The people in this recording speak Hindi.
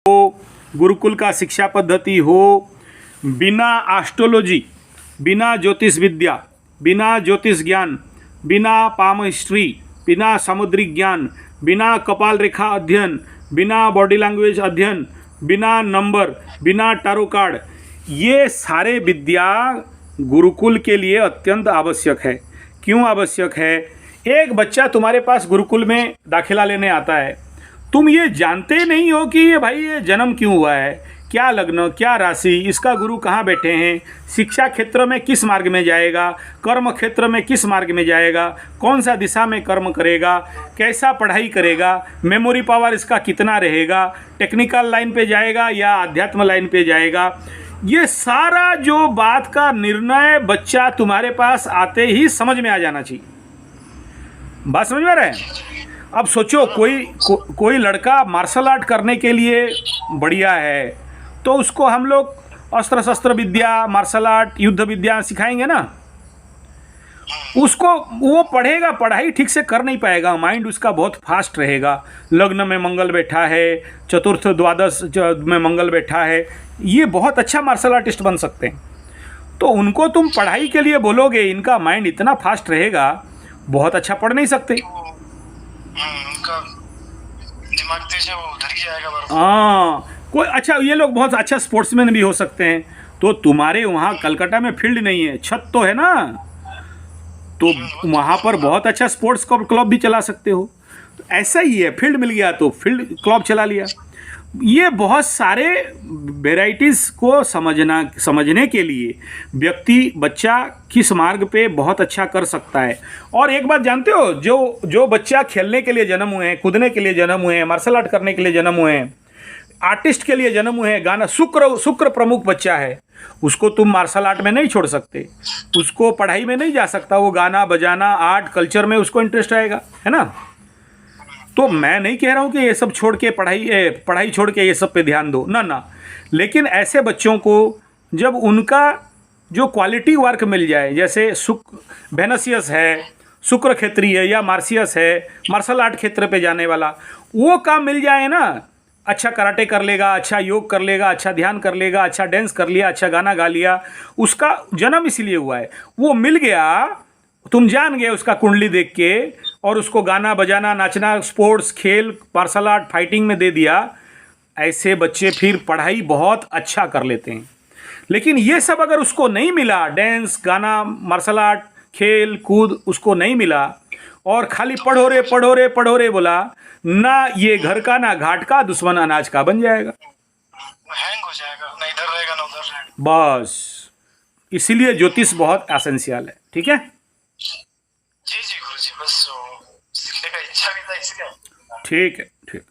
हो, गुरुकुल का शिक्षा पद्धति हो, बिना एस्ट्रोलॉजी, बिना ज्योतिष विद्या, बिना ज्योतिष ज्ञान, बिना पाम हिस्ट्री, बिना सामुद्रिक ज्ञान, बिना कपाल रेखा अध्ययन, बिना बॉडी लैंग्वेज अध्ययन, बिना नंबर, बिना टारो कार्ड, ये सारे विद्या गुरुकुल के लिए अत्यंत आवश्यक है। क्यों आवश्यक है? एक बच्चा तुम्हारे पास गुरुकुल में दाखिला लेने आता है, तुम ये जानते नहीं हो कि ये भाई ये जन्म क्यों हुआ है, क्या लग्न, क्या राशि, इसका गुरु कहाँ बैठे हैं, शिक्षा क्षेत्र में किस मार्ग में जाएगा, कर्म क्षेत्र में किस मार्ग में जाएगा, कौन सा दिशा में कर्म करेगा, कैसा पढ़ाई करेगा, मेमोरी पावर इसका कितना रहेगा, टेक्निकल लाइन पे जाएगा या अध्यात्म लाइन पे जाएगा, ये सारा जो बात का निर्णय बच्चा तुम्हारे पास आते ही समझ में आ जाना चाहिए। बात समझ में आ रहा है? अब सोचो कोई लड़का मार्शल आर्ट करने के लिए बढ़िया है, तो उसको हम लोग अस्त्र शस्त्र विद्या, मार्शल आर्ट, युद्ध विद्या सिखाएंगे ना। उसको वो पढ़ेगा, पढ़ाई ठीक से कर नहीं पाएगा, माइंड उसका बहुत फास्ट रहेगा। लग्न में मंगल बैठा है, चतुर्थ द्वादश में मंगल बैठा है, ये बहुत अच्छा मार्शल आर्टिस्ट बन सकते हैं। तो उनको तुम पढ़ाई के लिए बोलोगे, इनका माइंड इतना फास्ट रहेगा, बहुत अच्छा पढ़ नहीं सकते। उनका दिमाग तेज है, वो उधर ही जाएगा। हाँ, कोई अच्छा, ये लोग बहुत अच्छा स्पोर्ट्समैन भी हो सकते हैं। तो तुम्हारे वहाँ कलकत्ता में फील्ड नहीं है, छत तो है ना, तो वहाँ पर बहुत अच्छा स्पोर्ट्स क्लब भी चला सकते हो। तो ऐसा ही है, फील्ड मिल गया तो फील्ड क्लब चला लिया। ये बहुत सारे वेराइटीज़ को समझने के लिए व्यक्ति, बच्चा किस मार्ग पे बहुत अच्छा कर सकता है। और एक बात जानते हो, जो बच्चा खेलने के लिए जन्म हुए हैं, कूदने के लिए जन्म हुए हैं, मार्शल आर्ट करने के लिए जन्म हुए हैं, आर्टिस्ट के लिए जन्म हुए हैं, गाना शुक्र प्रमुख बच्चा है, उसको तुम मार्शल आर्ट में नहीं छोड़ सकते, उसको पढ़ाई में नहीं जा सकता, वो गाना बजाना, आर्ट कल्चर में उसको इंटरेस्ट आएगा, है ना। तो मैं नहीं कह रहा हूँ कि ये सब छोड़ के पढ़ाई छोड़ के ये सब पे ध्यान दो, ना। लेकिन ऐसे बच्चों को जब उनका जो क्वालिटी वर्क मिल जाए, जैसे वेनसियस है, शुक्र क्षेत्रीय है, या मार्सियस है, मार्शल आर्ट क्षेत्र पे जाने वाला, वो काम मिल जाए ना, अच्छा कराटे कर लेगा, अच्छा योग कर लेगा, अच्छा ध्यान कर लेगा, अच्छा डांस कर लिया, अच्छा गाना गा लिया, उसका जन्म इसलिए हुआ है, वो मिल गया, तुम जान गए उसका कुंडली देख के, और उसको गाना बजाना, नाचना, स्पोर्ट्स, खेल, मार्शल आर्ट, फाइटिंग में दे दिया। ऐसे बच्चे फिर पढ़ाई बहुत अच्छा कर लेते हैं। लेकिन ये सब अगर उसको नहीं मिला, डांस, गाना, मार्शल आर्ट, खेल कूद उसको नहीं मिला, और खाली पढ़ो रे बोला ना, ये घर का ना घाट का, दुश्मन अनाज का बन जाएगा, हैंग हो जाएगा, ना इधर रहेगा ना उधर रहेगा। बस इसीलिए ज्योतिष बहुत एसेंशियल है। ठीक है जी गुरुजी, बस सीखने का इच्छा भी था इसलिए। ठीक है, ठीक।